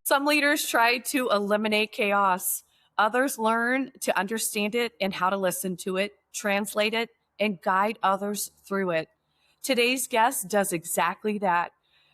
Some leaders try to eliminate chaos. Others learn to understand it and how to listen to it, translate it, and guide others through it. Today's guest does exactly that.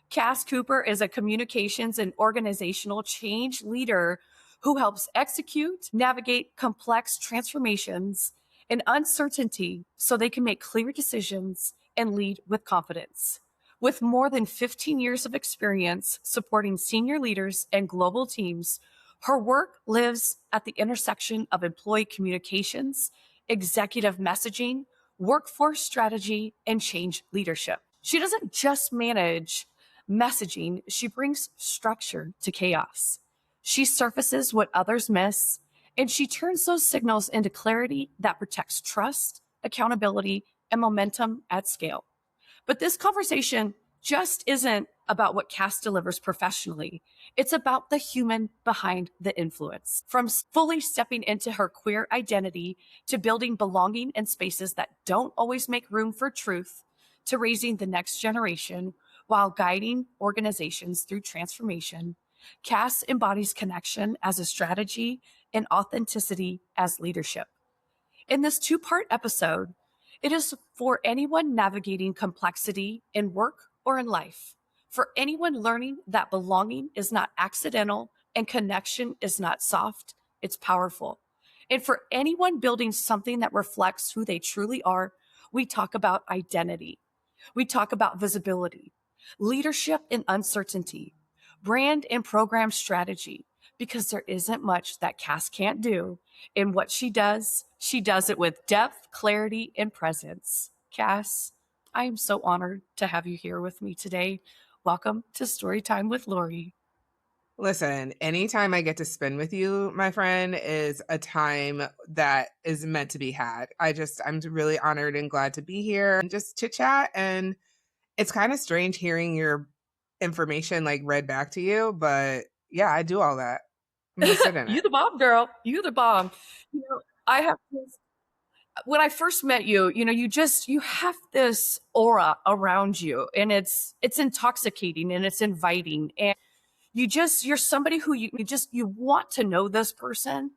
Cass Cooper is a communications and organizational change leader who helps execute, navigate complex transformations and uncertainty so they can make clear decisions and lead with confidence. With more than 15 years of experience supporting senior leaders and global teams, her work lives at the intersection of employee communications, executive messaging, workforce strategy, and change leadership. She doesn't just manage messaging, she brings structure to chaos. She surfaces what others miss, and she turns those signals into clarity that protects trust, accountability, and momentum at scale. But this conversation just isn't about what Cass delivers professionally. It's about the human behind the influence. From fully stepping into her queer identity to building belonging in spaces that don't always make room for truth, to raising the next generation while guiding organizations through transformation, Cass embodies connection as a strategy and authenticity as leadership. In this two-part episode, it is for anyone navigating complexity in work or in life, for anyone learning that belonging is not accidental and connection is not soft, it's powerful. And for anyone building something that reflects who they truly are, we talk about identity. We talk about visibility, leadership and uncertainty, brand and program strategy, because there isn't much that Cass can't do. And what she does it with depth, clarity, and presence. Cass, I am so honored to have you here with me today. Welcome to Storytime with Lori. Listen, anytime I get to spend with you, my friend, is a time that is meant to be had. I'm really honored and glad to be here and just chit chat. And it's kind of strange hearing your information like read back to you, but yeah, I do all that. I'm gonna sit in You it. the bomb, girl. You the bomb. I have this, when I first met you, you have this aura around you, and it's intoxicating and it's inviting, and you're somebody who you want to know this person,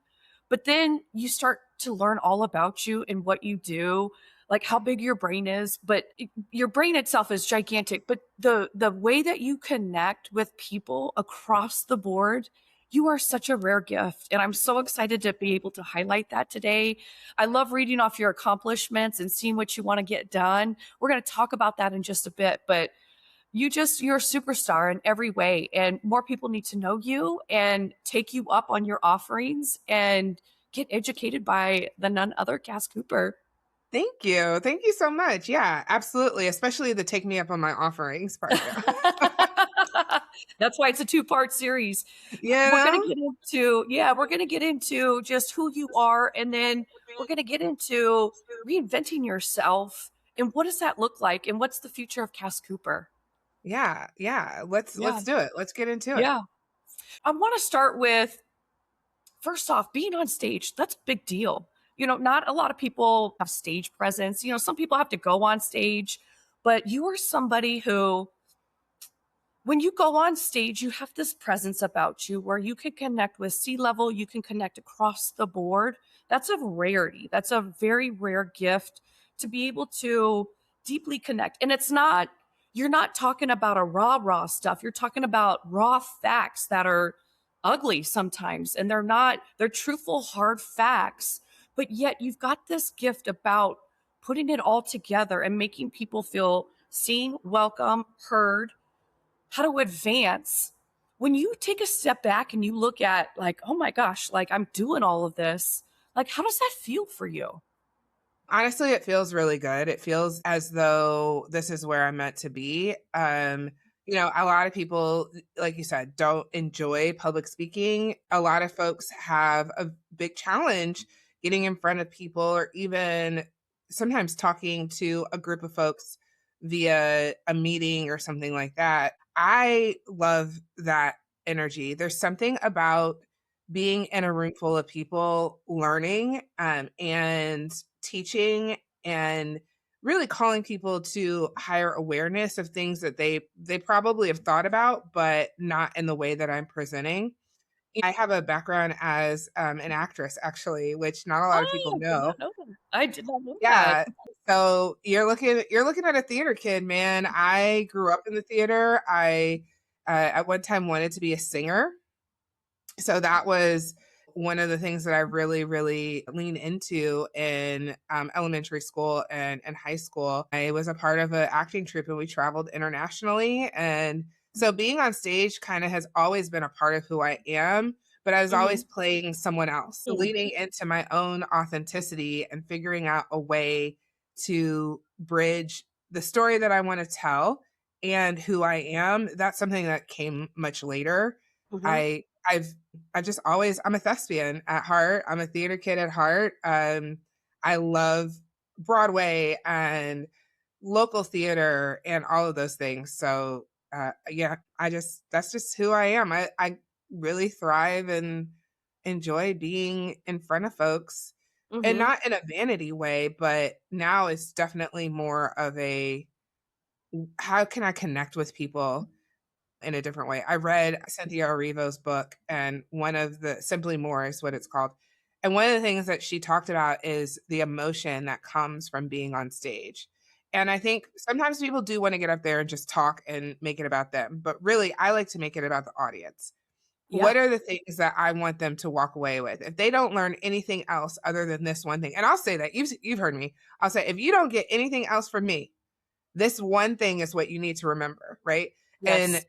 but then you start to learn all about you and what you do, like how big your brain is. But your brain itself is gigantic, but the way that you connect with people across the board, you are such a rare gift, and I'm so excited to be able to highlight that today. I love reading off your accomplishments and seeing what you want to get done. We're going to talk about that in just a bit, but you're a superstar in every way, and more people need to know you and take you up on your offerings and get educated by the none other Cass Cooper. Thank you. Thank you so much. Yeah, absolutely. Especially the take me up on my offerings part. That's why it's a two-part series. You We're going know? to get into, yeah, we're going to get into just who you are, and then we're going to get into reinventing yourself and what does that look like and what's the future of Cass Cooper. Yeah, yeah. Yeah. Let's do it. Let's get into it. Yeah. I want to start with, first off, being on stage, that's a big deal. Not a lot of people have stage presence. Some people have to go on stage, but you are somebody who, when you go on stage, you have this presence about you where you can connect with C-level, you can connect across the board. That's a rarity. That's a very rare gift to be able to deeply connect. And you're not talking about a raw stuff. You're talking about raw facts that are ugly sometimes. And they're truthful, hard facts. But yet you've got this gift about putting it all together and making people feel seen, welcome, heard, how to advance. When you take a step back and you look at, like, oh my gosh, like I'm doing all of this, like, how does that feel for you? Honestly, it feels really good. It feels as though this is where I'm meant to be. A lot of people, like you said, don't enjoy public speaking. A lot of folks have a big challenge getting in front of people or even sometimes talking to a group of folks via a meeting or something like that. I love that energy. There's something about being in a room full of people learning and teaching and really calling people to higher awareness of things that they probably have thought about, but not in the way that I'm presenting. I have a background as an actress, actually, which not a lot of people Oh, did know. not know that. I did not know that. Yeah. So you're looking at a theater kid, man. I grew up in the theater. I at one time wanted to be a singer. So that was one of the things that I really, really leaned into in elementary school and high school. I was a part of an acting troupe and we traveled internationally. And so being on stage kind of has always been a part of who I am, but I was always Mhm. playing someone else, Mm. leaning into my own authenticity and figuring out a way to bridge the story that I want to tell and who I am. That's something that came much later. Mhm. I I've I just always I'm a thespian at heart. I'm a theater kid at heart. I love Broadway and local theater and all of those things. So yeah, I just that's just who I am. I really thrive and enjoy being in front of folks and Mhm. not in a vanity way, but now it's definitely more of a how can I connect with people in a different way. I read Cynthia Erivo's book, and one of the Simply More is what it's called. And one of the things that she talked about is the emotion that comes from being on stage. And I think sometimes people do want to get up there and just talk and make it about them. But really, I like to make it about the audience. Yeah. What are the things that I want them to walk away with? If they don't learn anything else other than this one thing, and I'll say that you've heard me. I'll say if you don't get anything else from me, this one thing is what you need to remember, right? And Yes.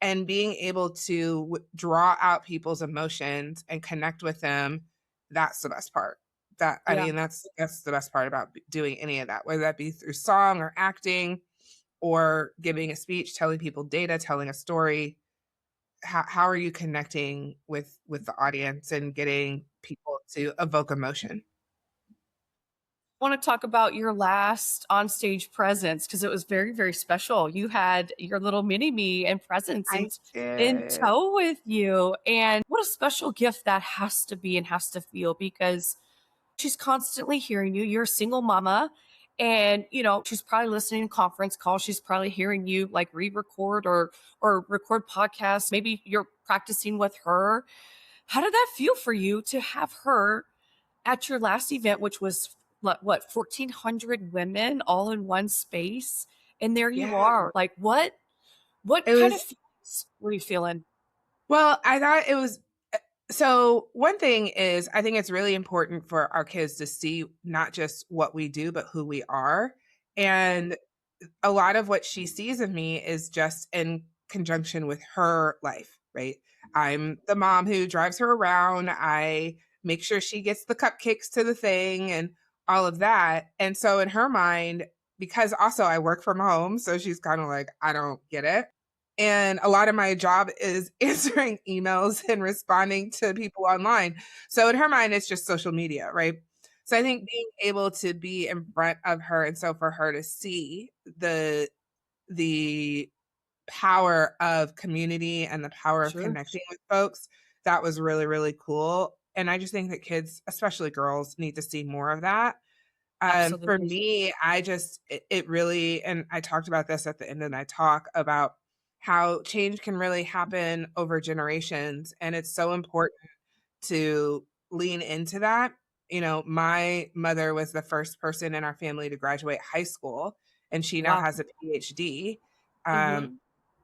and being able to draw out people's emotions and connect with them, that's the best part. That I Yeah. mean, that's the best part about doing any of that, whether that be through song or acting or giving a speech, telling people data, telling a story. How are you connecting with the audience and getting people to evoke emotion? Want to talk about your last onstage presence because it was very, very special. You had your little mini me and presence I in did. tow with you. And what a special gift that has to be and has to feel because she's constantly hearing you. You're a single mama. And she's probably listening to conference calls. She's probably hearing you like re-record or record podcasts. Maybe you're practicing with her. How did that feel for you to have her at your last event, which was what 1,400 women all in one space, and there you Yeah. are. Like, what It kind of was feelings were you feeling? well, I thought it was so one thing is I think it's really important for our kids to see not just what we do, but who we are. And a lot of what she sees of me is just in conjunction with her life, right? I'm the mom who drives her around. I make sure she gets the cupcakes to the thing and all of that. And so in her mind, because also I work from home, so she's kind of like, I don't get it. And a lot of my job is answering emails and responding to people online. So in her mind, it's just social media, right? So I think being able to be in front of her and so for her to see the power of community and the power of Sure. connecting with folks, that was really, really cool. And I just think that kids, especially girls, need to see more of that. For Absolutely. me, it really, and I talked about this at the end of my talk about how change can really happen over generations. And it's so important to lean into that. My mother was the first person in our family to graduate high school, and she now Wow. has a PhD. Um, Hmm.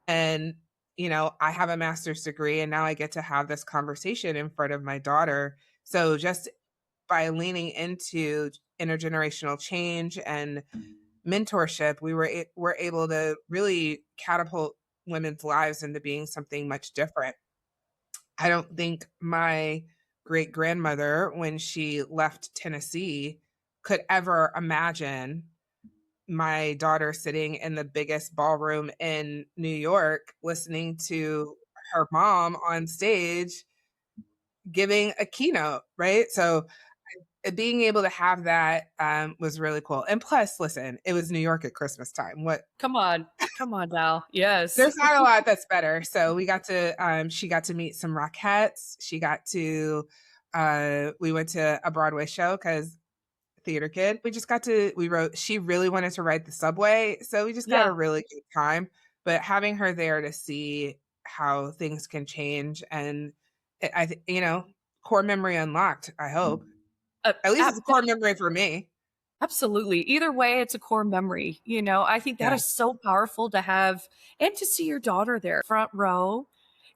and, I have a master's degree, and now I get to have this conversation in front of my daughter. So just by leaning into intergenerational change and mentorship, we're able to really catapult women's lives into being something much different. I don't think my great grandmother, when she left Tennessee, could ever imagine my daughter sitting in the biggest ballroom in New York listening to her mom on stage giving a keynote, right? So being able to have that was really cool. And plus, listen, it was New York at Christmas time. What Come on now. Yes. There's not a lot that's better. So she got to meet some Rockettes. We went to a Broadway show because theater kid. She really wanted to ride the subway, so we just got a Yeah. really good time. But having her there to see how things can change and core memory unlocked, I hope. Uh, At least ab- it's a core memory for me. Absolutely. Either way, it's a core memory. I think that Yeah, is so powerful to have and to see your daughter there front row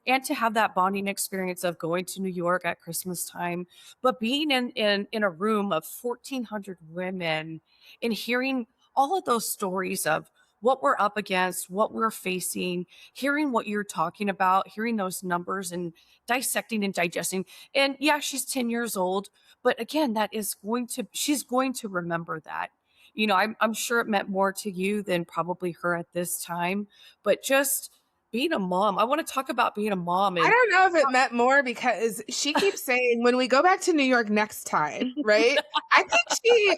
and to have that bonding experience of going to New York at Christmas time, but being in a room of 1,400 women and hearing all of those stories of what we're up against, what we're facing, hearing what you're talking about, hearing those numbers and dissecting and digesting. And yeah, she's 10 years old, but again, she's going to remember that. I'm sure it meant more to you than probably her at this time, but just being a mom, I want to talk about being a mom I and don't know if it meant more because she keeps saying when we go back to New York next time, right? I think she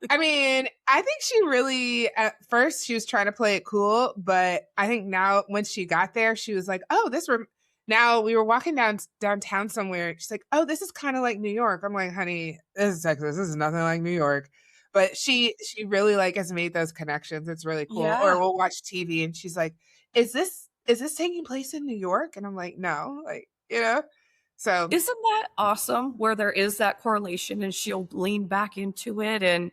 I think she really at first she was trying to play it cool, but I think now when she got there, she was like, "Oh, now we were walking downtown somewhere. She's like, "Oh, this is kind of like New York." I'm like, "Honey, this is Texas. This is nothing like New York." But she really like has made those connections. It's really cool. Or yeah. we'll watch TV and she's like, "Is this taking place in New York?" And I'm like, "No." So, Isn't that awesome where there is that correlation and she'll lean back into it, and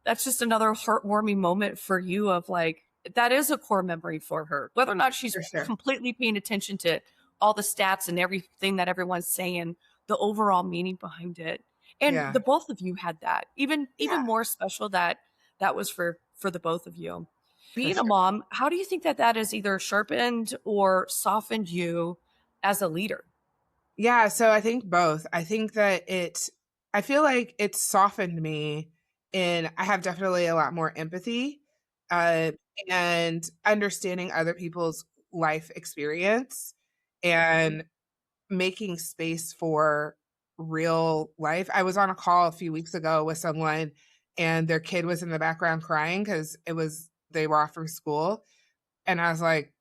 that's just another heartwarming moment for you of like that is a core memory for her. Whether or not she's for sure. completely paying attention to all the stats and everything that everyone's saying, the overall meaning behind it. And Yeah. the both of you had that. Even Yeah, more special that that was for the both of you. for Being a sure. mom, how do you think that that has either sharpened or softened you as a leader? Yeah, so I think both. I feel like it's softened me and I have definitely a lot more empathy, uh, and understanding other people's life experience and making space for real life. I was on a call a few weeks ago with someone and their kid was in the background crying because they were off from school. And I was like,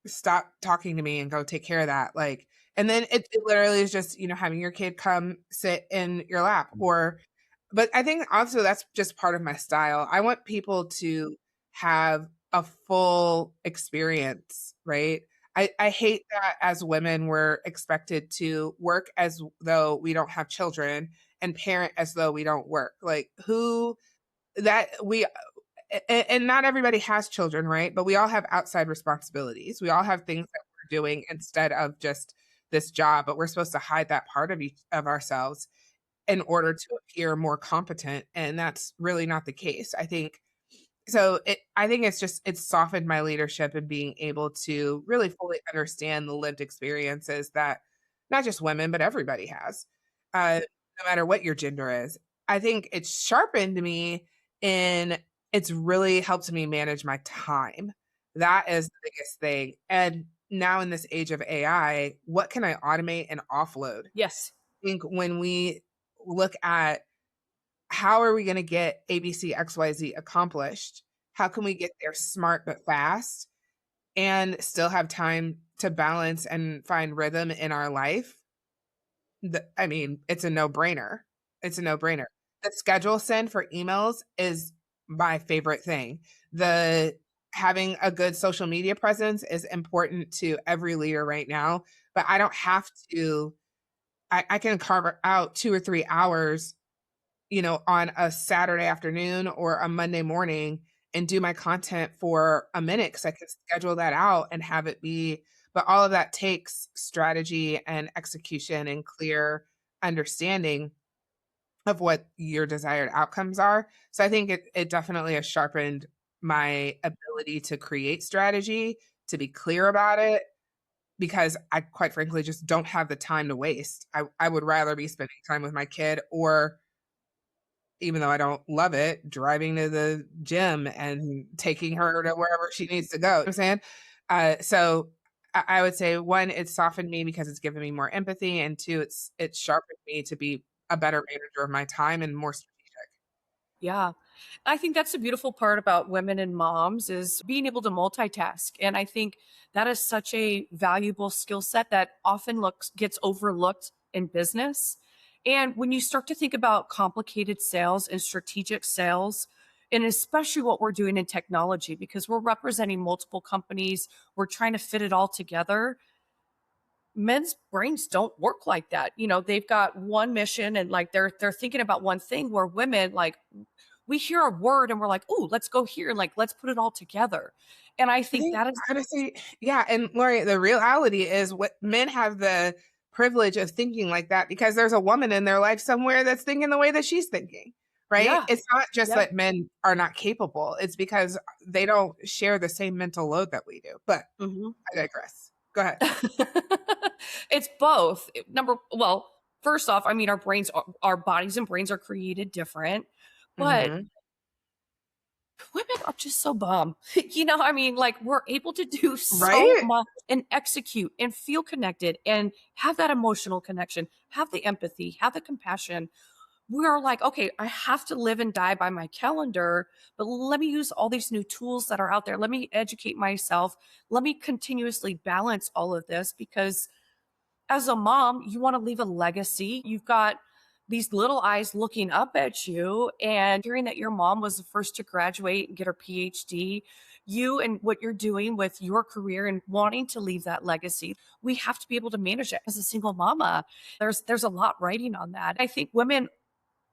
stop talking to me and go take care of that. Like, and then it literally is just, having your kid come sit in your lap but I think also that's just part of my style. I want people to have a full experience, right? I hate that as women, we're expected to work as though we don't have children and parent as though we don't work. Like, who that we and not everybody has children, right? But we all have outside responsibilities. We all have things that we're doing instead of just this job, but we're supposed to hide that part of ourselves in order to appear more competent, and that's really not the case. I think it's softened my leadership and being able to really fully understand the lived experiences that not just women, but everybody has, no matter what your gender is. I think it's sharpened me in it's really helped me manage my time. That is the biggest thing. And now in this age of AI, what can I automate and offload? I Yes. think when we look at how are we going to get ABC, XYZ accomplished? How can we get there smart but fast and still have time to balance and find rhythm in our life? It's a no-brainer. It's a no-brainer. The schedule send for emails is my favorite thing. The Having a good social media presence is important to every leader right now, but I don't have to I can carve out 2 or 3 hours, on a Saturday afternoon or a Monday morning and do my content for a minute because I can schedule that out and have it be. But all of that takes strategy and execution and clear understanding of what your desired outcomes are. So I think it definitely has sharpened my ability to create strategy, to be clear about it, because I quite frankly just don't have the time to waste. I would rather be spending time with my kid or even though I don't love it, driving to the gym and taking her to wherever she needs to go. You know what I'm saying? So I would say one, it's softened me because it's given me more empathy, and two, it's sharpened me to be a better manager of my time and more strategic. Yeah. I think that's the beautiful part about women and moms is being able to multitask. And I think that is such a valuable skill set that often looks gets overlooked in business. And when you start to think about complicated sales and strategic sales, and especially what we're doing in technology, because we're representing multiple companies, we're trying to fit it all together. Men's brains don't work like that. They've got one mission and like they're thinking about one thing, where women, like, we hear a word and we're like, "Ooh, let's go here, like let's put it all together." And I I think think that is honestly, yeah, and Lori, the reality is what men have the privilege of thinking like that because there's a woman in their life somewhere that's thinking the way that she's thinking, right? yeah. It's not just Yeah. that men are not capable, it's because they don't share the same mental load that we do. But Mhm. I digress. Go ahead. It's both. First off, I mean, our bodies and brains are created different, but Mhm. women are just so bum. I mean, like, we're able to do so Right? much and execute and feel connected and have that emotional connection, have the empathy, have the compassion. We're like, okay, I have to live and die by my calendar, but let me use all these new tools that are out there. Let me educate myself. Let me continuously balance all of this, because as a mom, you want to leave a legacy. You've got these little eyes looking up at you and hearing that your mom was the first to graduate and get her PhD. You and what you're doing with your career and wanting to leave that legacy. We have to be able to manage it as a single mama. There's a lot writing on that. I think women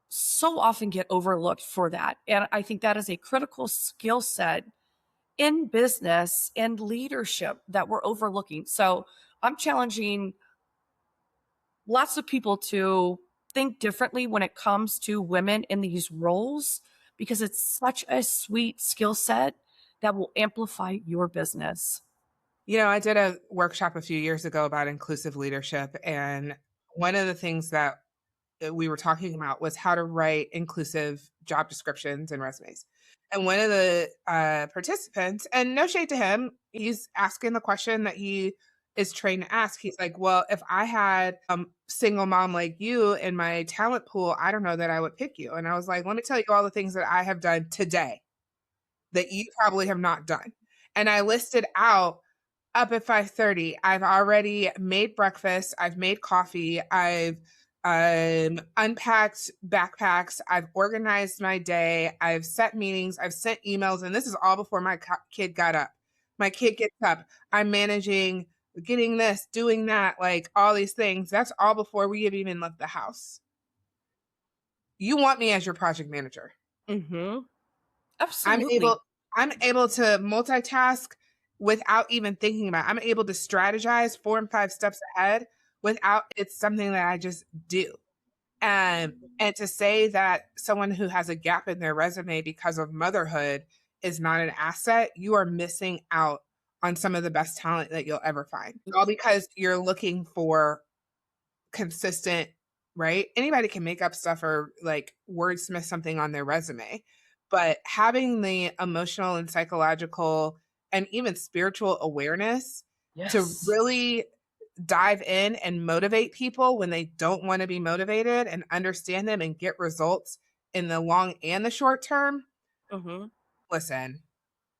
so often get overlooked for that. And I think that is a critical skill set in business and leadership that we're overlooking. So I'm challenging lots of people to think differently when it comes to women in these roles, because it's such a sweet skill set that will amplify your business. I did a workshop a few years ago about inclusive leadership, and one of the things that we were talking about was how to write inclusive job descriptions and resumes. And one of the participants, and no shade to him, he's asking the question that he is trained to ask. He's like, "Well, if I had a single mom like you in my talent pool, I don't know that I would pick you." And I was like, "Let me tell you all the things that I have done today that you probably have not done." And I listed out up at 5:30. I've already made breakfast, I've made coffee, I've unpacked backpacks, I've organized my day, I've set meetings, I've sent emails, and this is all before my kid got up. My kid gets up, I'm managing getting this, doing that, like all these things. That's all before we have even left the house. You want me as your project manager. Mhm. I'm Absolutely. able I'm able to multitask without even thinking about it. I'm able to strategize 4 and 5 steps ahead without it's something that I just do. And to say that someone who has a gap in their resume because of motherhood is not an asset, you are missing out on some of the best talent that you'll ever find. All because you're looking for consistent, right? Anybody can make up stuff or like wordsmith something on their resume, but having the emotional and psychological and even spiritual awareness to Yes. really dive in and motivate people when they don't want to be motivated and understand them and get results in the long and the short term. Mhm. Listen,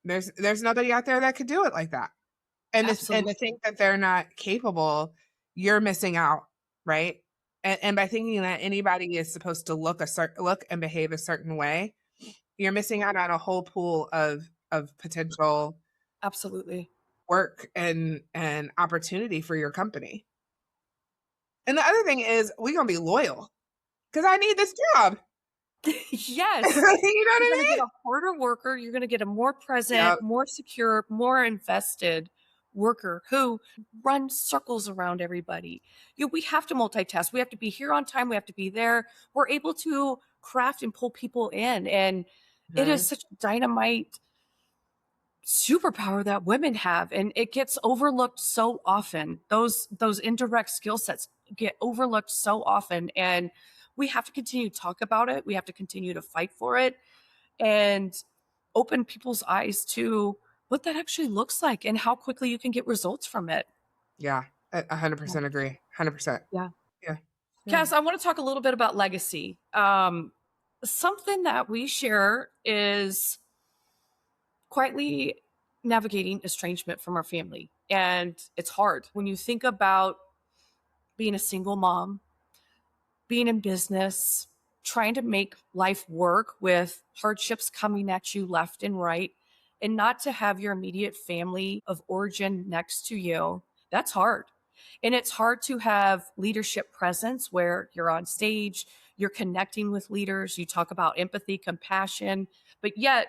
there's nobody out there that could do it like that. And to Absolutely. think that they're not capable, you're missing out, right? And by thinking that anybody is supposed to look and behave a certain way, you're missing out on a whole pool of potential Absolutely. work and opportunity for your company. And the other thing is we're gonna be loyal because I need this job. Yes. You know what You're I gonna get mean? a harder worker, you're gonna get a more present, Yep. more secure, more invested worker who runs circles around everybody. We have to multitask. We have to be here on time, we have to be there. We're able to craft and pull people in, and it is Mhm. such a dynamite superpower that women have, and it gets overlooked so often. Those indirect skill sets get overlooked so often, and we have to continue to talk about it. We have to continue to fight for it and open people's eyes to what that actually looks like and how quickly you can get results from it. Yeah. A Yeah. 100% agree. 100%. Yeah. Yeah. Yeah. Cass, I want to talk a little bit about legacy. Something that we share is quietly navigating estrangement from our family. And it's hard when you think about being a single mom, being in business, trying to make life work with hardships coming at you left and right, and not to have your immediate family of origin next to you, that's hard. And it's hard to have leadership presence where you're on stage, you're connecting with leaders, you talk about empathy, compassion, but yet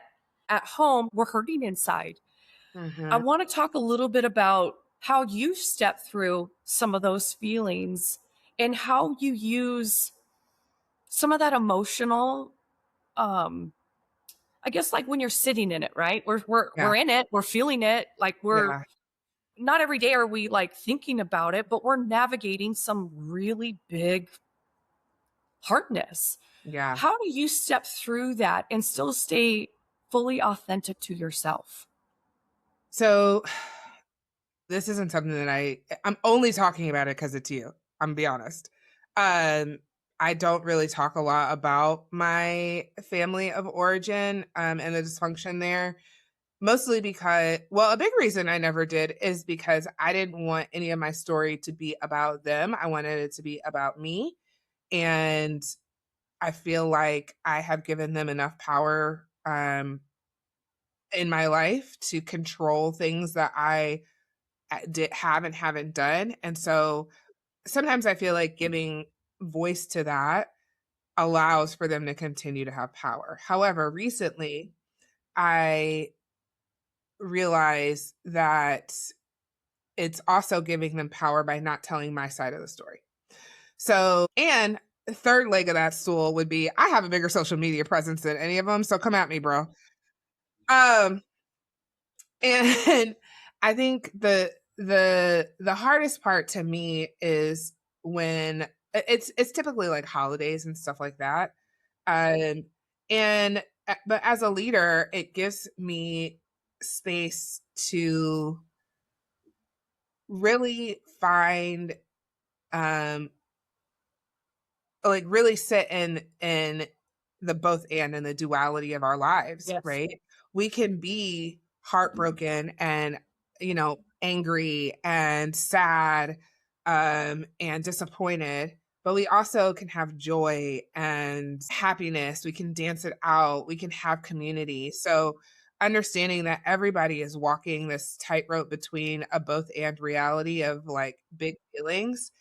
at home, we're hurting inside. I Mhm. want to talk a little bit about how you step through some of those feelings and how you use some of that emotional, um I guess, like when you're sitting in it, right? We're Yeah. in it, we're feeling it, like we're Yeah. not every day are we like thinking about it, but we're navigating some really big hardness. Yeah. How do you step through that and still stay fully authentic to yourself? So this isn't something that I'm only talking about it because it's you. I'm gonna be honest. Um, I don't really talk a lot about my family of origin, and the dysfunction there. Mostly because, well, a big reason I never did is because I didn't want any of my story to be about them. I wanted it to be about me. And I feel like I have given them enough power in my life to control things that I haven't done. And so sometimes I feel like giving voice to that allows for them to continue to have power. However, recently I realized that it's also giving them power by not telling my side of the story. So, and the third leg of that stool would be I have a bigger social media presence than any of them. So come at me, bro. Um, and I think the hardest part to me is when it's typically like holidays and stuff like that. Um, and but as a leader, it gives me space to really find um like really sit in the both and the duality of our lives, Yes. right? We can be heartbroken and angry and sad and disappointed, but we also can have joy and happiness. We can dance it out, we can have community. So understanding that everybody is walking this tightrope between a both and reality of like big feelings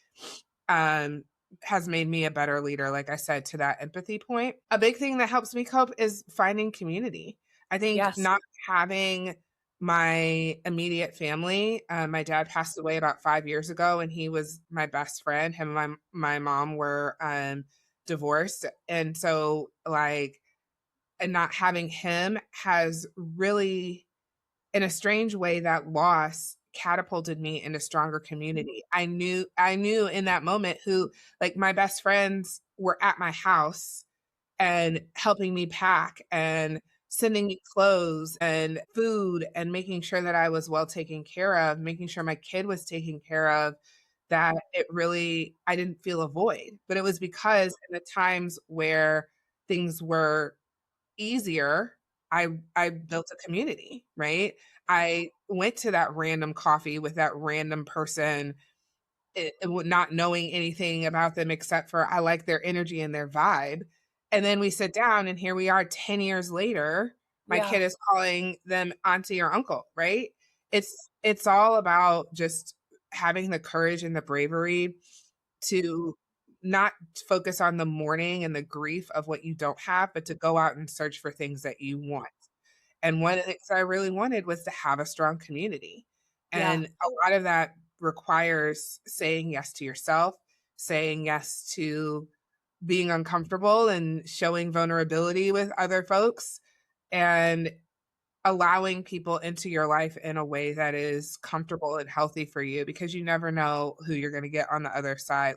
um has made me a better leader, like I said, to that empathy point. A big thing that helps me cope is finding community. I think Yes. not having my immediate family, my dad passed away about 5 years ago, and he was my best friend. Him and my mom were divorced. And so, like, and not having him has really, in a strange way, that loss catapulted me in a stronger community. I knew in that moment who, like, my best friends were at my house and helping me pack and sending me clothes and food and making sure that I was well taken care of, making sure my kid was taken care of, that it really, I didn't feel a void. But it was because in the times where things were easier, I built a community, right? I went to that random coffee with that random person, not knowing anything about them except for I like their energy and their vibe. And then we sit down, and here we are 10 years later. My Yeah. kid is calling them auntie or uncle, right? It's all about just having the courage and the bravery to not focus on the mourning and the grief of what you don't have, but to go out and search for things that you want. And one of the things I really wanted was to have a strong community. Yeah. And a lot of that requires saying yes to yourself, saying yes to being uncomfortable and showing vulnerability with other folks, and allowing people into your life in a way that is comfortable and healthy for you, because you never know who you're going to get on the other side.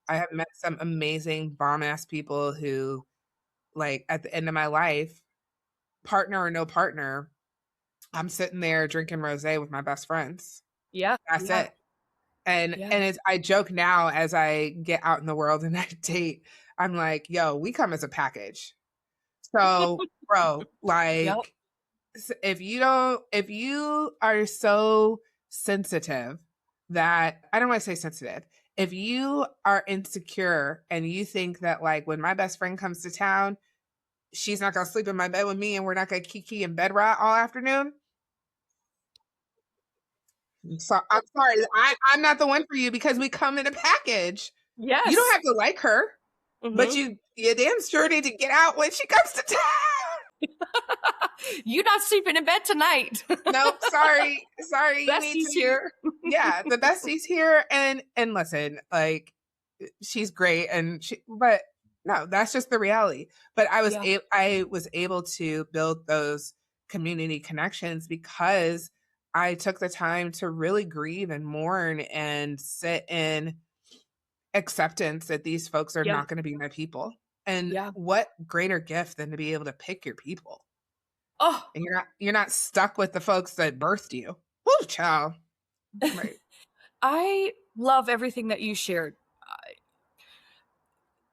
I have met some amazing bomb ass people who, like, at the end of my life, partner or no partner, I'm sitting there drinking rosé with my best friends. Yeah. That's Yeah. it. And Yeah. it's I joke now as I get out in the world and I date, I'm like, "Yo, we come as a package." So, bro, Yep. like, if you are so sensitive that, I don't wanna say sensitive. If you are insecure and you think that, like, when my best friend comes to town, she's not gonna sleep in my bed with me and we're not gonna kiki and bed rot all afternoon, so I'm sorry, I'm not the one for you because we come in a package. You don't Yes. have to like her, but Hmm. you damn sure need to get out when she comes to town. You not sleeping in bed tonight. Nope, sorry, sorry, you need Bestie's to. here. Yeah, the bestie's here, and listen, like, she's great, and but no, that's just the reality. But Yeah. I was able to build those community connections because I took the time to really grieve and mourn and sit in acceptance that these folks are Yeah. not going to be my people. And Yeah. what greater gift than to be able to pick your people? Oh, And you're not stuck with the folks that birthed you. Woo, child. Right. I love everything that you shared.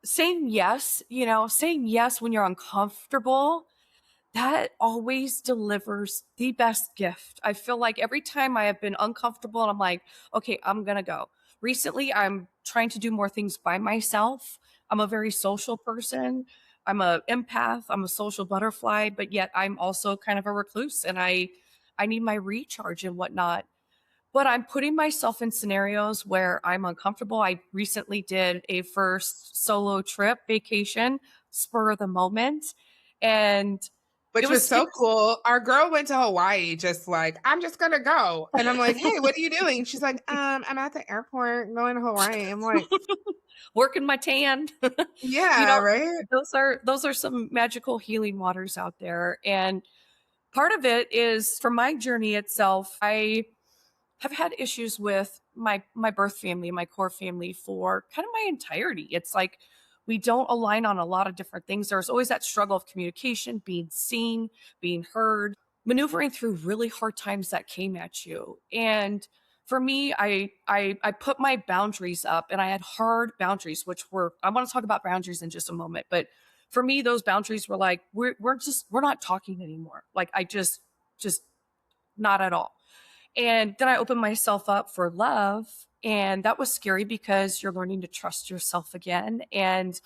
Saying yes, saying yes when you're uncomfortable, that always delivers the best gift. I feel like every time I have been uncomfortable and I'm like, okay, I'm going to go. Recently, I'm trying to do more things by myself. I'm a very social person. I'm a empath. I'm a social butterfly, but yet I'm also kind of a recluse and I need my recharge and whatnot. But I'm putting myself in scenarios where I'm uncomfortable. I recently did a first solo trip vacation, spur of the moment, and it Which was was scary. so cool. Our girl went to Hawaii just like, I'm just gonna go. And I'm like, hey, what are you doing? She's like, I'm at the airport going to Hawaii. I'm like, Working my tan. you yeah, know, right? those are some magical healing waters out there. And part of it is for my journey itself, I have had issues with my birth family, my core family for kind of my entirety. It's like we don't align on a lot of different things. There's always that struggle of communication, being seen, being heard, maneuvering through really hard times that came at you. And for me, I put my boundaries up and I had hard boundaries, which were I want to talk about boundaries in just a moment. But for me, those boundaries were like, we're not talking anymore. Like I just not at all. And then I opened myself up for love. And that was scary because you're learning to trust yourself again. And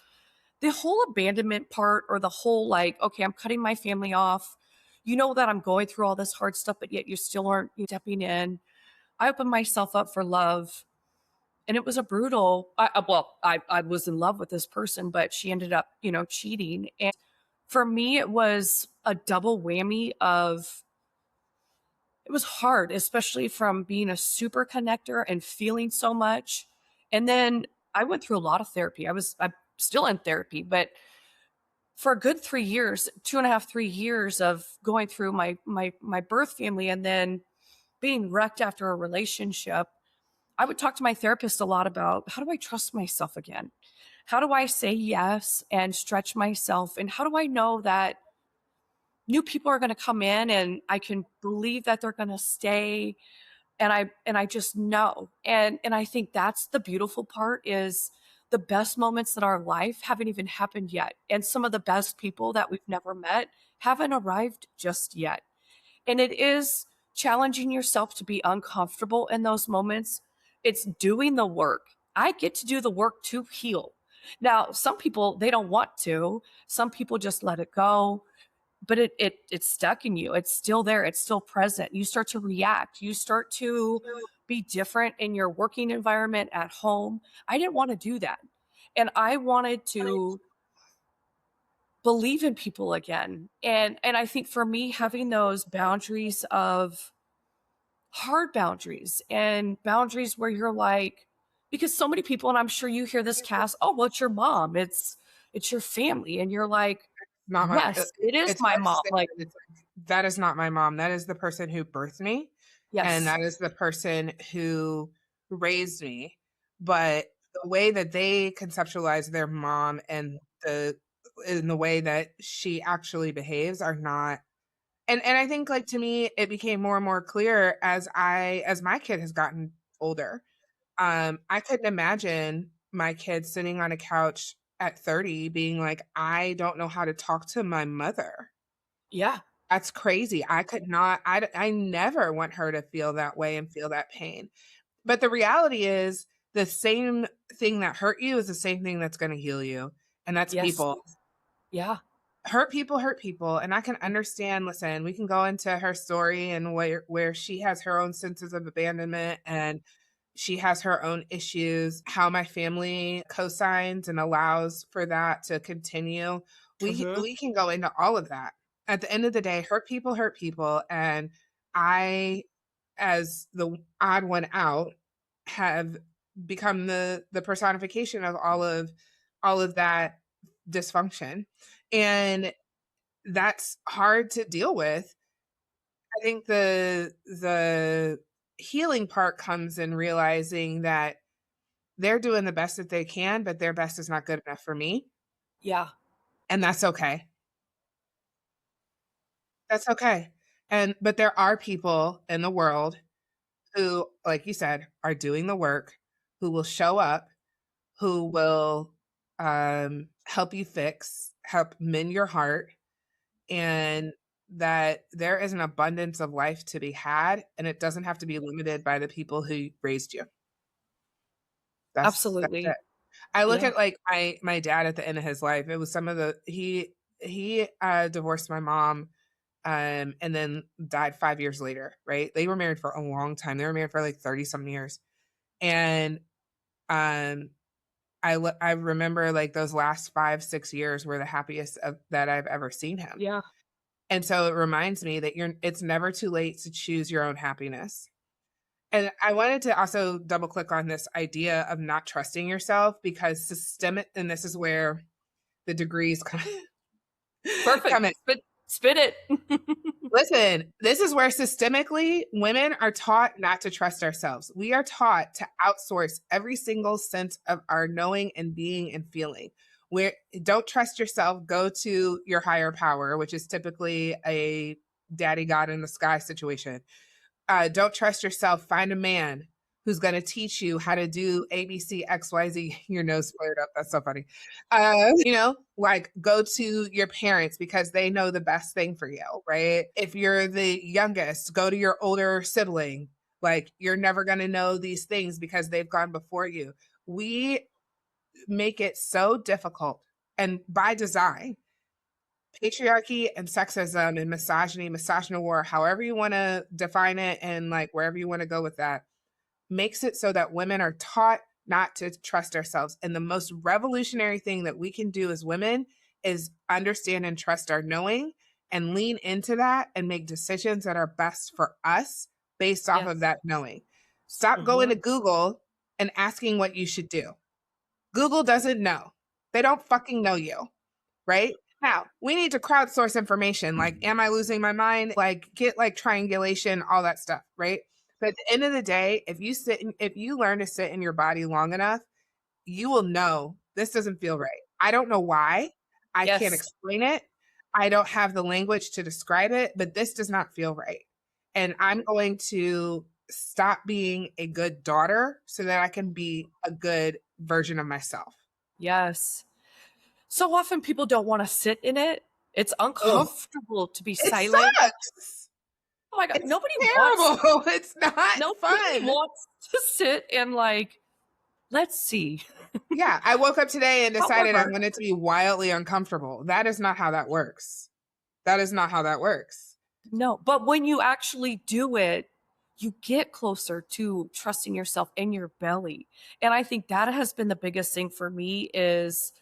the whole abandonment part, or the whole like, okay, I'm cutting my family off. You know that I'm going through all this hard stuff, but yet you still aren't stepping in. I opened myself up for love. And it was a brutal, I was in love with this person, but she ended up, cheating. And for me, it was a double whammy of it was hard, especially from being a super connector and feeling so much. And then I went through a lot of therapy. I'm still in therapy, but for a good 3 years, 2.5, 3 years of going through my birth family and then being wrecked after a relationship, I would talk to my therapist a lot about how do I trust myself again? How do I say yes and stretch myself? And how do I know that new people are going to come in and I can believe that they're going to stay and I just know. And I think that's the beautiful part is the best moments in our life haven't even happened yet. And some of the best people that we've never met haven't arrived just yet. And it is challenging yourself to be uncomfortable in those moments. It's doing the work. I get to do the work to heal. Now, some people they don't want to. Some people just let it go, but it's stuck in you. It's still there. It's still present. You start to react. You start to be different in your working environment at home. I didn't want to do that. And I wanted to believe in people again. And I think for me having those boundaries of hard boundaries and boundaries where you're like because so many people and I'm sure you hear this cast, "Oh, well it's your mom. It's your family." And you're like, Not my "Yes, it is it's my hard to mom." say Like, that it's like, that is not my mom. That is the person who birthed me, and yes. that is the person who raised me. But the way that they conceptualize their mom and the way that she actually behaves are not. And I think, like, to me, it became more and more clear as my kid has gotten older. I couldn't imagine my kid sitting on a couch at 30 being like, "I don't know how to talk to my mother." Yeah. That's crazy. I could not I never want her to feel that way and feel that pain. But the reality is the same thing that hurt you is the same thing that's going to heal you. And that's Yes. people. Yeah. Hurt people. And I can understand, listen, we can go into her story and where she has her own senses of abandonment and she has her own issues, how my family co-signs and allows for that to continue. Hmm. We can go into all of that. At the end of the day, hurt people. And I, as the odd one out, have become the personification of all of that dysfunction. And that's hard to deal with. I think the healing part comes in realizing that they're doing the best that they can, but their best is not good enough for me, Yeah. and that's okay. That's okay. And but there are people in the world who, like you said, are doing the work, who will show up, who will help you help mend your heart, and that there is an abundance of life to be had, and it doesn't have to be limited by the people who raised you. That's it. Absolutely. I look Yeah. at like my dad at the end of his life. It was some of the he divorced my mom and then died 5 years later, right? They were married for a long time. They were married for like 30 some years. And um I remember like those last 5 6 years were the happiest that I've ever seen him. Yeah. And so it reminds me that it's never too late to choose your own happiness. And I wanted to also double click on this idea of not trusting yourself because systemic, and this is where the degrees come, Perfect. come in. Spit it. Listen, this is where systemically women are taught not to trust ourselves. We are taught to outsource every single sense of our knowing and being and feeling. Where don't trust yourself, go to your higher power, which is typically a daddy God in the sky situation. Don't trust yourself. Find a man who's going to teach you how to do ABC, XYZ. Your nose flared up. That's so funny. Like go to your parents because they know the best thing for you, right? If you're the youngest, go to your older sibling. Like you're never going to know these things because they've gone before you. We make it so difficult and by design patriarchy and sexism and misogyny, misogynoir, however you want to define it, and like wherever you want to go with that, makes it so that women are taught not to trust ourselves. And the most revolutionary thing that we can do as women is understand and trust our knowing and lean into that and make decisions that are best for us based off of Yes. that knowing. Stop going Hmm. to Google and asking what you should do. Google doesn't know. They don't fucking know you, right? Now, we need to crowdsource information. Like, am I losing my mind? Like, get like triangulation, all that stuff, right? But at the end of the day, if you learn to sit in your body long enough, you will know this doesn't feel right. I don't know why. I can't Yes. explain it. I don't have the language to describe it, but this does not feel right. And I'm going to stop being a good daughter so that I can be a good version of myself. Yes. So often people don't want to sit in it. It's Oh, uncomfortable to be it silent. sucks. Oh my God. It's terrible. It's not Nobody fun. wants to sit and like, let's see. Yeah, I woke up today and decided I However, wanted to be wildly uncomfortable. That is not how that works. That is not how that works. no, but when you actually do it, you get closer to trusting yourself in your belly. And I think that has been the biggest thing for me is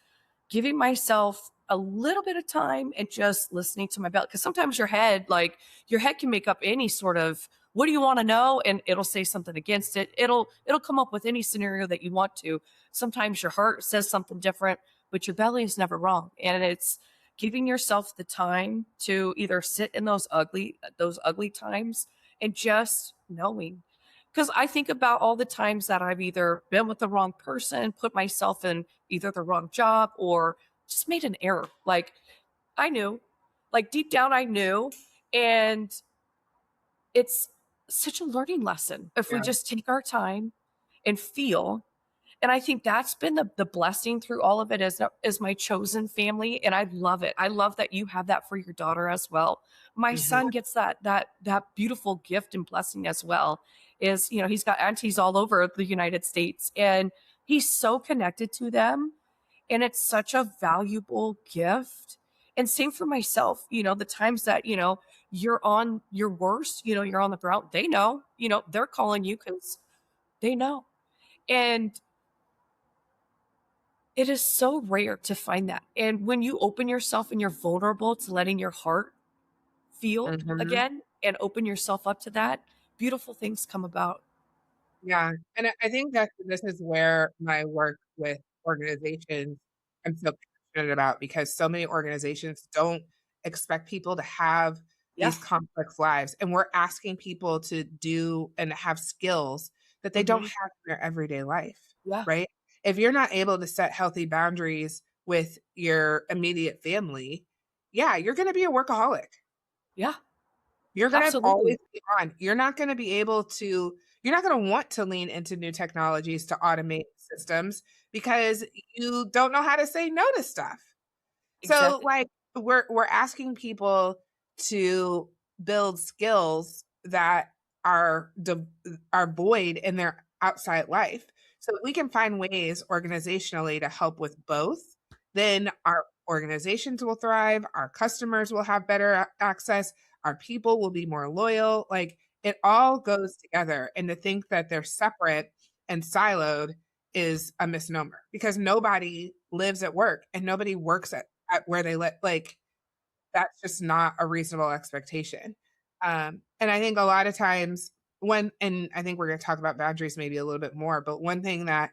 giving myself a little bit of time and just listening to my belly. Because sometimes your head can make up any sort of what do you want to know, and it'll say something against it. It'll come up with any scenario that you want to. Sometimes your heart says something different, but your belly is never wrong. And it's giving yourself the time to either sit in those ugly times and just knowing. Because I think about all the times that I've either been with the wrong person, put myself in either the wrong job, or just made an error. Like I knew, like deep down, I knew. And it's such a learning lesson if we Yeah. just take our time and feel. And I think that's been the blessing through all of it is my chosen family. And I love it. I love that you have that for your daughter as well. My Mhm. son gets that beautiful gift and blessing as well. is, he's got aunties all over the United States, and he's so connected to them. And it's such a valuable gift. And same for myself, the times that, you're on your worst, you're on the ground, they know, they're calling you because they know. And it is so rare to find that. And when you open yourself and you're vulnerable to letting your heart feel Mhm. again and open yourself up to that, beautiful things come about. Yeah, and I think that this is where my work with organizations I'm so passionate about, because so many organizations don't expect people to have Yeah. these complex lives, and we're asking people to do and have skills that they don't Hmm. have in their everyday life, Yeah. right? If you're not able to set healthy boundaries with your immediate family, yeah, you're gonna be a workaholic. Yeah. You're gonna always Absolutely. be on. You're not gonna be able to you're not gonna want to lean into new technologies to automate systems because you don't know how to say no to stuff. So, Exactly. like, we're asking people to build skills that are are void in their outside life. So if we can find ways organizationally to help with both, then our organizations will thrive, our customers will have better access, our people will be more loyal. Like, it all goes together. And to think that they're separate and siloed is a misnomer, because nobody lives at work and nobody works at where they live. Like, that's just not a reasonable expectation. And I think a lot of times and I think we're going to talk about boundaries maybe a little bit more, but one thing that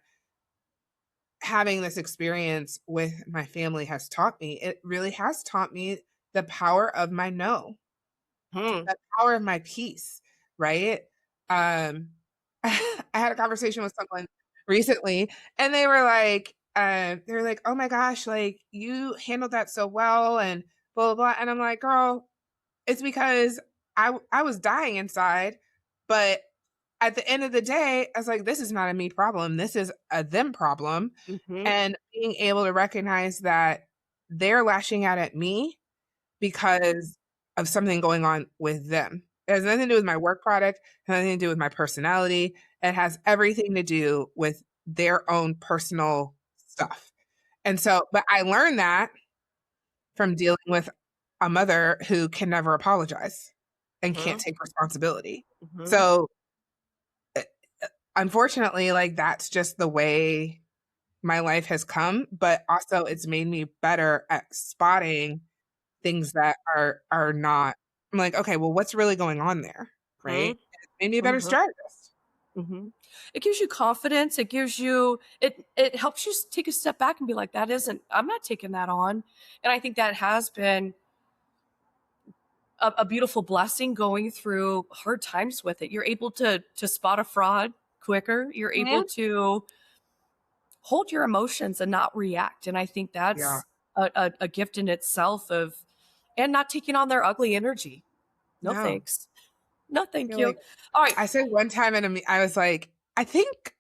having this experience with my family has taught me, it really has taught me the power of my no, Hmm. the power of my peace, right? Um, I had a conversation with someone recently, and they were like, "Oh my gosh, like you handled that so well," and blah blah blah. And I'm like, "Girl, it's because I was dying inside, but at the end of the day, I was like, this is not a me problem. This is a them problem." Hmm. And being able to recognize that they're lashing out at me because of something going on with them. It has nothing to do with my work product, it has nothing to do with my personality. It has everything to do with their own personal stuff. And so, but I learned that from dealing with a mother who can never apologize and can't Hmm. take responsibility. Hmm. So, uh, unfortunately, like that's just the way my life has come, but also it's made me better at spotting things that are not. I'm like, "Okay, well, what's really going on there?" Right? Hmm. And it's made me a better Hmm. strategist. Hmm. It gives you confidence. It helps you take a step back and be like, I'm not taking that on. And I think that has been a beautiful blessing going through hard times with it. You're able to spot a fraud quicker. You're able Mhm. to hold your emotions and not react. And I think Yeah. that's a gift in itself of, and not taking on their ugly energy. No No. thanks. No, I thank feel you. like All right. I said one time I was like, I think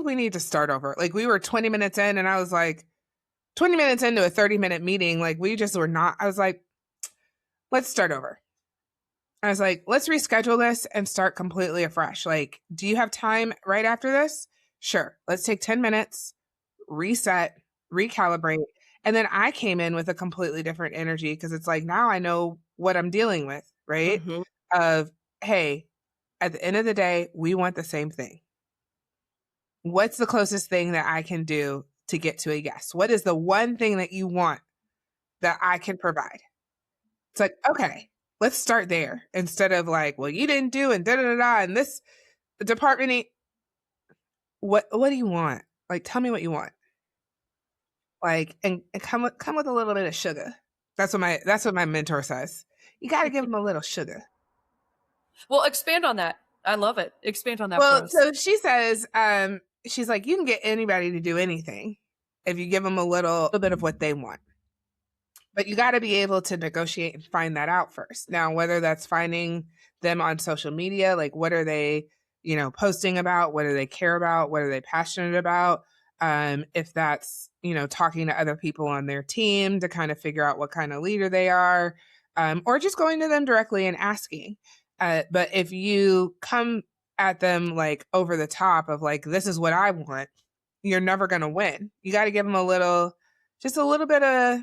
we need to start over." Like, we were 20 minutes in, and I was like 20 minutes into a 30-minute meeting, like, we just were not. I was like, "Let's start over." I was like, "Let's reschedule this and start completely afresh. Like, do you have time right after this? Sure. Let's take 10 minutes, reset, recalibrate." And then I came in with a completely different energy, because it's like, now I know what I'm dealing with, right? Mm-hmm. Of, hey, at the end of the day, we want the same thing. What's the closest thing that I can do to get to a yes? What is the one thing that you want that I can provide? It's like, okay, let's start there, instead of like, well, you didn't do and da da da da, and this department what do you want? Like, tell me what you want. Like, and come with a little bit of sugar. That's what my mentor says. You got to give them a little sugar. Well, expand on that. I love it. Expand on that for Well, us. so she says, she's like, you can get anybody to do anything if you give them a little bit of what they want. But you got to be able to negotiate and find that out first. Now, whether that's finding them on social media, like what are they, posting about? What do they care about? What are they passionate about? If that's, talking to other people on their team to kind of figure out what kind of leader they are, or just going to them directly and asking. But if you come at them like over the top of like, this is what I want, you're never going to win. You got to give them just a little bit of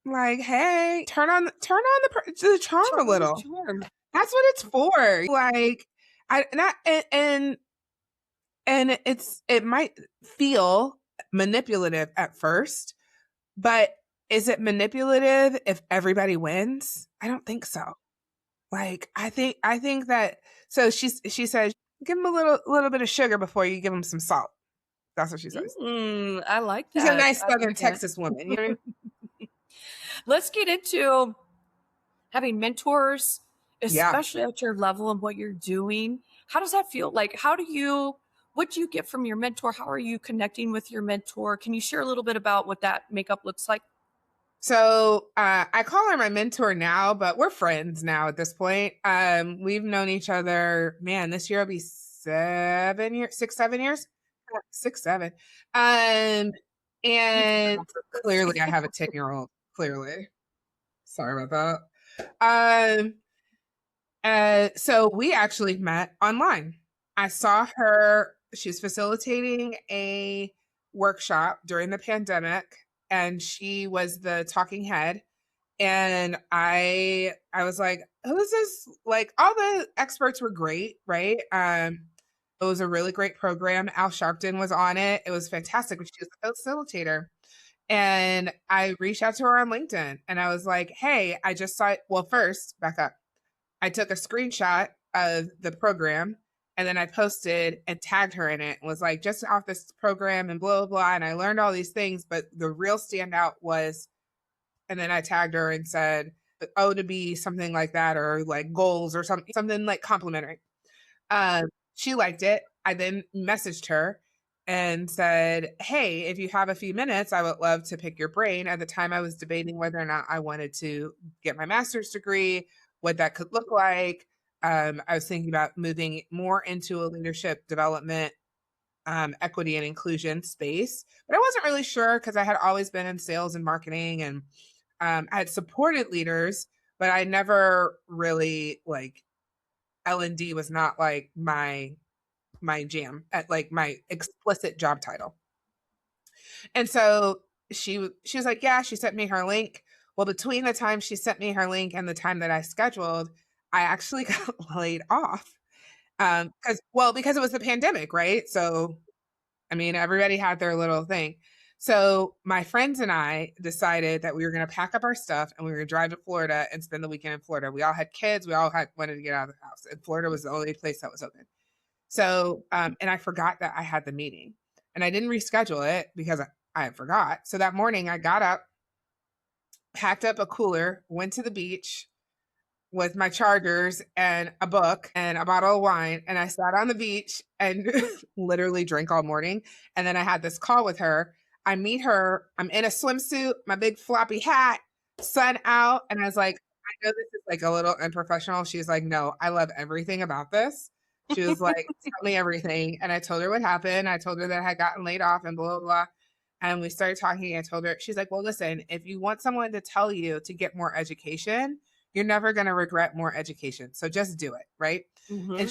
like, hey, the charm a Charm, little. charm. That's what it's for. Like, I not and it might feel manipulative at first, but is it manipulative if everybody wins? I don't think so. Like, I think that, so she says, give them a little bit of sugar before you give them some salt. That's what she says. I like She's a that. nice I like Southern that. Texas woman. You know what I mean? Let's get into having mentors, Yeah. especially at your level and what you're doing. How does that feel? Like, what do you get from your mentor? How are you connecting with your mentor? Can you share a little bit about what that makeup looks like? So I call her my mentor now, but we're friends now at this point. We've known each other, man, this year will be 7 years, 6, 7 years, 6, 7. You did that And on purpose. clearly I have a 10-year-old. Clearly. Sorry about that. So we actually met online. I saw her, she's facilitating a workshop during the pandemic, and she was the talking head. And I was like, who's this? Like, all the experts were great, right? It was a really great program. Al Sharpton was on it. It was fantastic. She was the facilitator. And I reached out to her on LinkedIn and I was like, hey, I just saw it. Well, first, back up. I took a screenshot of the program and then I posted and tagged her in it and was like, just off this program and blah, blah, blah. And I learned all these things, but the real standout was, and then I tagged her and said, oh, to be something like that, or like goals or something like complimentary. She liked it. I then messaged her and said, hey, if you have a few minutes, I would love to pick your brain. At the time, I was debating whether or not I wanted to get my master's degree, what that could look like. I was thinking about moving more into a leadership development, equity and inclusion space, but I wasn't really sure because I had always been in sales and marketing, and I had supported leaders, but I never really like, L&D was not like my jam at like my explicit job title. And so she was like, yeah, she sent me her link. Well, between the time she sent me her link and the time that I scheduled, I actually got laid off. Because it was the pandemic, right? So I mean, everybody had their little thing. So my friends and I decided that we were going to pack up our stuff and we were going to drive to Florida and spend the weekend in Florida. We all had kids. We all had wanted to get out of the house, and Florida was the only place that was open. So, and I forgot that I had the meeting, and I didn't reschedule it because I forgot. So that morning, I got up, packed up a cooler, went to the beach with my chargers and a book and a bottle of wine. And I sat on the beach and literally drank all morning. And then I had this call with her. I meet her. I'm in a swimsuit, my big floppy hat, sun out. And I was like, I know this is like a little unprofessional. She's like, no, I love everything about this. She was like, tell me everything. And I told her what happened. I told her that I had gotten laid off and blah, blah, blah. And we started talking. I told her, she's like, well, listen, if you want someone to tell you to get more education, you're never going to regret more education. So just do it. Right. Mm-hmm.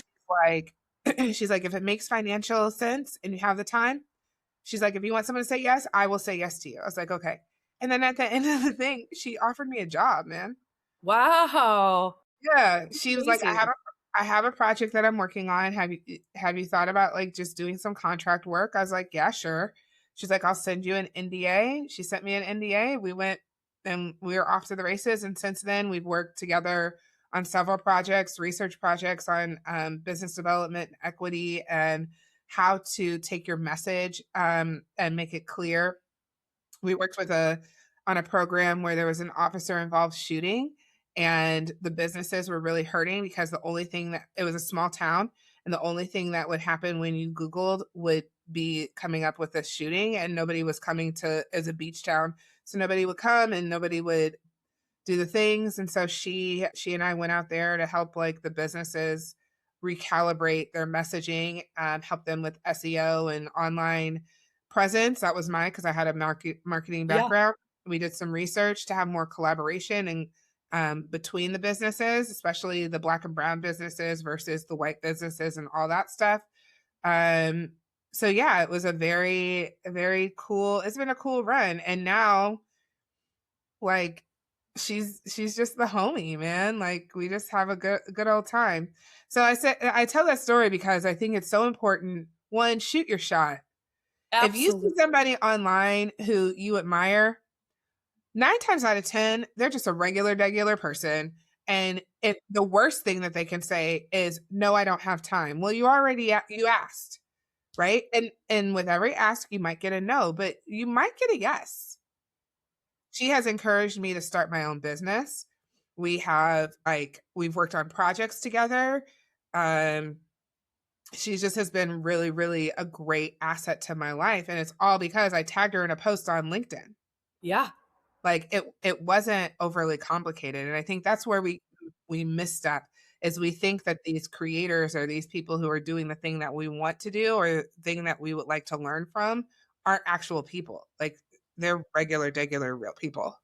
And she's like, if it makes financial sense and you have the time, she's like, if you want someone to say yes, I will say yes to you. I was like, okay. And then at the end of the thing, she offered me a job, man. Wow. Yeah. She was like, Amazing. I have a project that I'm working on. Have you thought about like just doing some contract work? I was like, yeah, sure. She's like, I'll send you an NDA. She sent me an NDA. We went and we were off to the races. And since then, we've worked together on several projects, research projects on business development, equity, and how to take your message and make it clear. We worked on a program where there was an officer involved shooting, and the businesses were really hurting because the only thing that it was a small town, and the only thing that would happen when you Googled would be coming up with a shooting, and nobody was coming to as a beach town. So nobody would come and nobody would do the things. And so she and I went out there to help like the businesses recalibrate their messaging, help them with SEO and online presence. That was mine because I had a marketing Yeah. background. We did some research to have more collaboration and between the businesses, especially the Black and brown businesses versus the white businesses and all that stuff. Um, so yeah, it was a very cool, it's been a cool run. And now like she's just the homie, man. Like we just have a good old time. So I tell that story because I think it's so important. One, shoot your shot. If you see Absolutely. somebody online who you admire, 9 times out of 10, they're just a regular person. And if the worst thing that they can say is, no, I don't have time. Well, you asked, right? And with every ask, you might get a no, but you might get a yes. She has encouraged me to start my own business. We've worked on projects together. Um, she just has been really a great asset to my life. And it's all because I tagged her in a post on LinkedIn. Yeah. Like it wasn't overly complicated. And I think that's where we misstep is we think that these creators or these people who are doing the thing that we want to do or the thing that we would like to learn from aren't actual people. Like they're regular real people.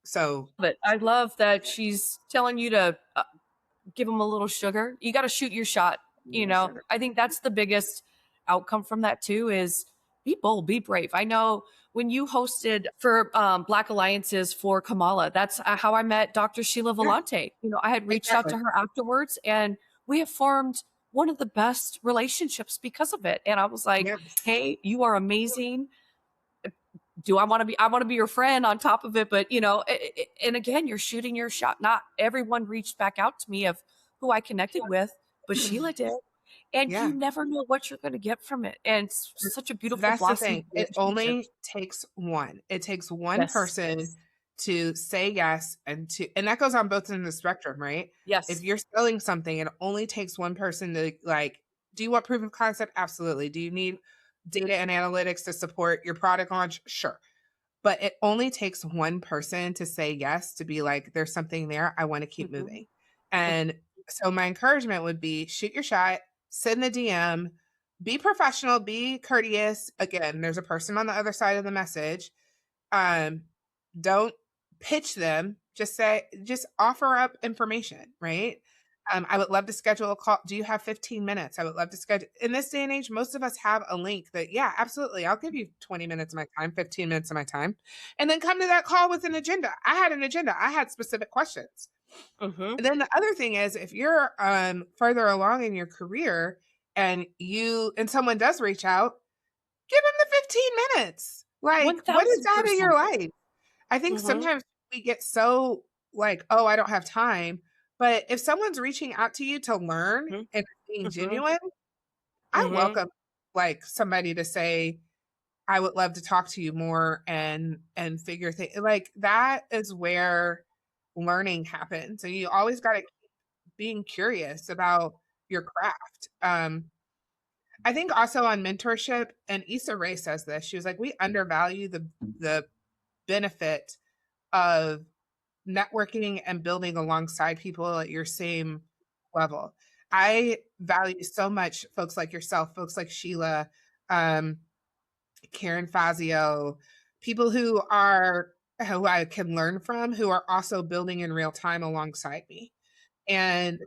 So But I love that she's telling you to give them a little sugar. You got to shoot your shot. You little know, sugar. I think that's the biggest outcome from that too is be bold, be brave. I know when you hosted for Black Alliances for Kamala, that's how I met Dr. Sheila Yeah, Vellante. You know, I had reached out exactly. to her afterwards and we have formed one of the best relationships because of it. And I was like, Yeah. hey, you are amazing. Do I want to be your friend on top of it, but you know, and again, you're shooting your shot. Not everyone reached back out to me of who I connected with, but Sheila did. And you Yeah. never know what you're going to get from it. And it's such a beautiful That's the blossom thing. of It relationship. only takes one. It takes one Yes. person to say yes and that goes on both ends of the spectrum, right? If Yes. you're selling something, it only takes one person to like, do you want proof of concept? Absolutely. Do you need data and analytics to support your product launch? Sure. But it only takes one person to say yes, to be like, there's something there. I want to keep Hmm. moving. And so my encouragement would be shoot your shot, send the DM, be professional, be courteous. Again, there's a person on the other side of the message. Um, don't pitch them. Just offer up information, right? I would love to schedule a call. Do you have 15 minutes? I would love to schedule. In this day and age, most of us have a link that, yeah, absolutely. I'll give you 20 minutes of my time, 15 minutes of my time, and then come to that call with an agenda. I had an agenda. I had specific questions. Hmm. And then the other thing is if you're further along in your career and someone does reach out, give them the 15 minutes. Like, what is out of your 1000%. life? I think Hmm. sometimes we get so like, oh, I don't have time. But if someone's reaching out to you to learn Hmm. and being Hmm. genuine, I Hmm. welcome like somebody to say, I would love to talk to you more and figure things like that is where learning happens. And you always got to keep being curious about your craft. I think also on mentorship, and Issa Rae says this. She was like, we undervalue the benefit of networking and building alongside people at your same level. I value so much folks like yourself, folks like Sheila, um, Karen Fazio, people who I can learn from, who are also building in real time alongside me. And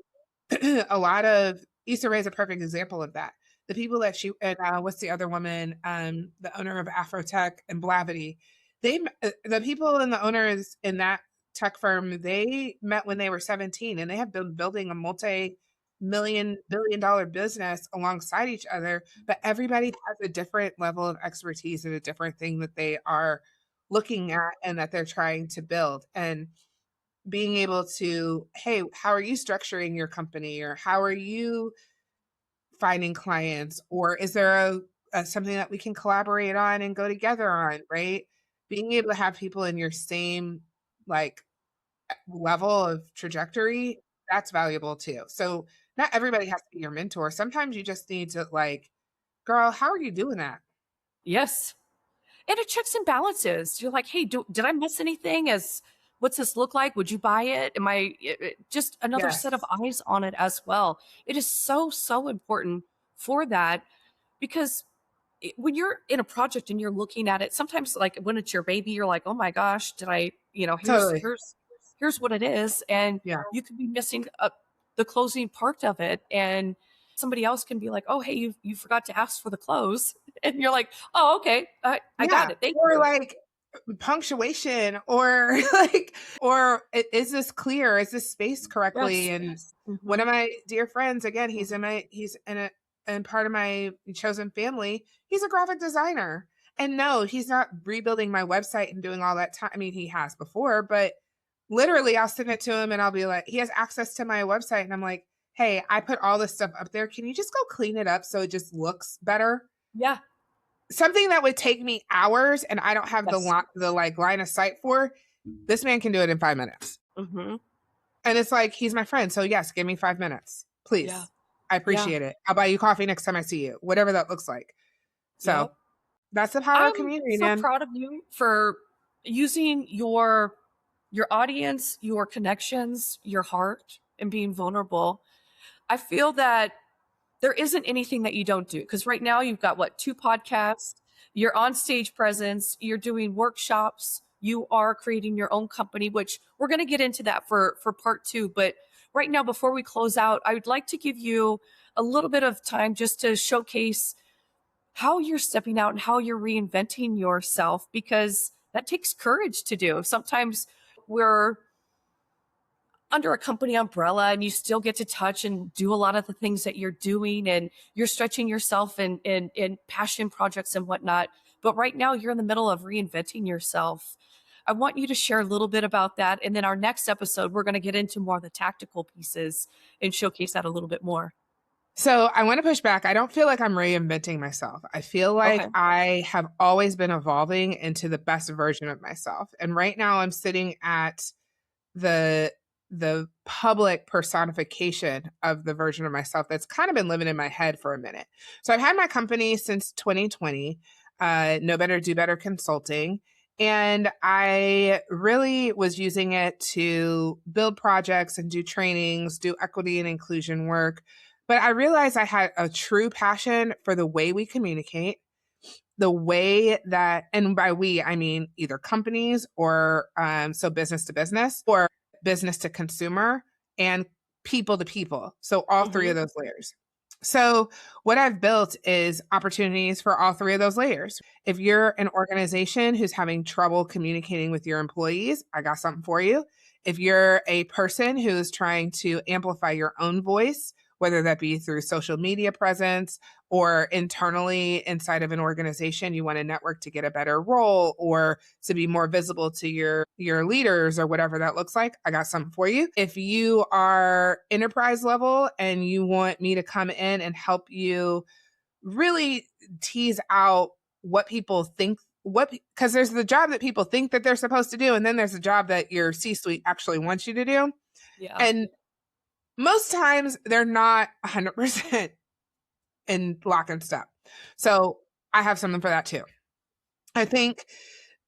a lot of Issa Rae is a perfect example of that. The people that she and what's the other woman, the owner of Afrotech and Blavity, the people and the owners in that tech firm, they met when they were 17 and they have been building a multi-million billion-dollar business alongside each other, but everybody has a different level of expertise and a different thing that they are looking at and that they're trying to build. And being able to, hey, how are you structuring your company, or how are you finding clients, or is there something that we can collaborate on and go together on, right? Being able to have people in your same like level of trajectory, that's valuable too. So not everybody has to be your mentor. Sometimes you just need to like, girl, how are you doing that? Yes. And it checks and balances. You're like, hey, did I miss anything? As what's this look like? Would you buy it? Am I just another set of Yes, eyes on it as well? It is so important for that because when you're in a project and you're looking at it, sometimes like when it's your baby, you're like, oh my gosh, did I, you know, totally. here's what it is. And Yeah. you could be missing the closing part of it. And somebody else can be like, oh, hey, you forgot to ask for the close. And you're like, oh, okay, I got Yeah. it. Thank Or you. like punctuation, or like, or is this clear? Is this spaced correctly? Yes. And one Mm-hmm. of my dear friends, again, Mm-hmm. he's in part of my chosen family. He's a graphic designer. And no, he's not rebuilding my website and doing all that time. I mean, he has before, but literally I'll send it to him and I'll be like, he has access to my website. And I'm like, hey, I put all this stuff up there. Can you just go clean it up so it just looks better? Yeah. Something that would take me hours and I don't have Yes. the like line of sight for, this man can do it in 5 minutes. Mm-hmm. And it's like, he's my friend. So yes, give me 5 minutes, Yeah. please. I Yeah. appreciate it. I'll buy you coffee next time I see you, whatever that looks like. So Yep. that's the power of I'm community, so man. proud of you for using your audience, your connections, your heart, and being vulnerable. I feel that there isn't anything that you don't do, because right now you've got what, 2 podcasts, you're on stage presence, you're doing workshops, you are creating your own company, which we're going to get into that for part 2. But right now, before we close out, I would like to give you a little bit of time just to showcase how you're stepping out and how you're reinventing yourself, because that takes courage to do. Sometimes we're under a company umbrella and you still get to touch and do a lot of the things that you're doing, and you're stretching yourself in passion projects and whatnot. But right now you're in the middle of reinventing yourself. I want you to share a little bit about that. And then our next episode, we're going to get into more of the tactical pieces and showcase that a little bit more. So I want to push back. I don't feel like I'm reinventing myself. I feel like Okay. I have always been evolving into the best version of myself. And right now I'm sitting at the public personification of the version of myself that's kind of been living in my head for a minute. So I've had my company since 2020, Know Better, Do Better Consulting. And I really was using it to build projects and do trainings, do equity and inclusion work. But I realized I had a true passion for the way we communicate, the way that, and by we, I mean either companies or so business to business, or business to consumer, and people to people. So all three Mm-hmm. of those layers. So what I've built is opportunities for all three of those layers. If you're an organization who's having trouble communicating with your employees, I got something for you. If you're a person who's trying to amplify your own voice, whether that be through social media presence or internally inside of an organization, you want to network to get a better role or to be more visible to your leaders or whatever that looks like, I got something for you. If you are enterprise level and you want me to come in and help you really tease out what people think, what, because there's the job that people think that they're supposed to do, and then there's the job that your C-suite actually wants you to do. Yeah. And most times they're not 100% in lock and step. So I have something for that too. I think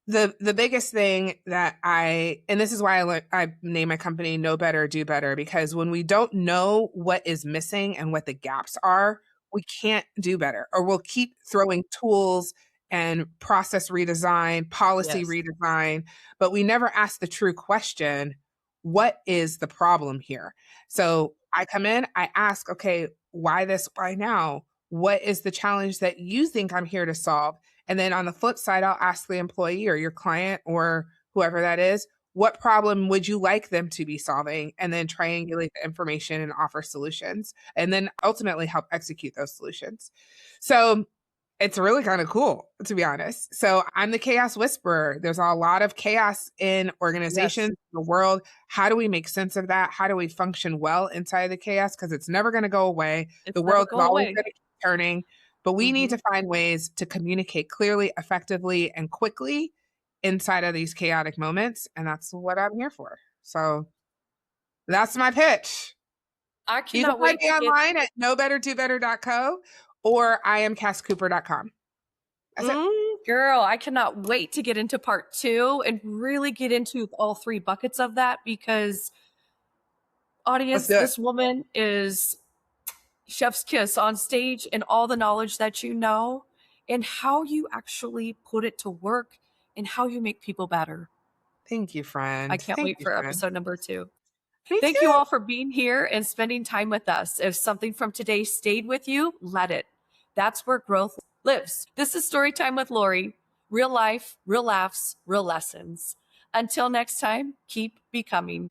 the biggest thing that and this is why I name my company Know Better, Do Better, because when we don't know what is missing and what the gaps are, we can't do better, or we'll keep throwing tools and process redesign, policy Yes. redesign, but we never ask the true question, what is the problem here? So I come in, I ask, okay, why this, why now? What is the challenge that you think I'm here to solve? And then on the flip side, I'll ask the employee or your client or whoever that is, what problem would you like them to be solving? And then triangulate the information and offer solutions, and then ultimately help execute those solutions. So it's really kind of cool, to be honest. So I'm the chaos whisperer. There's a lot of chaos in organizations, Yes. in the world. How do we make sense of that? How do we function well inside the chaos? Because it's never going to go away. The It's never world is go always away. going to keep turning, but we need Mm-hmm. to find ways to communicate clearly, effectively, and quickly inside of these chaotic moments. And that's what I'm here for. So that's my pitch. I You can cannot find wait me to get. online at knowbetterdobetter.co or iamcasscooper.com. That's it. Girl, I cannot wait to get into part 2 and really get into all 3 buckets of that, because Let's audience, do it. this woman is chef's kiss on stage, and all the knowledge that you know and how you actually put it to work and how you make people better. Thank you, I friend. can't Thank wait you, for friend. episode number 2. Me Thank you too. all for being here and spending time with us. If something from today stayed with you, let it. That's where growth lives. This is Storytime with Lori. Real life, real laughs, real lessons. Until next time, keep becoming.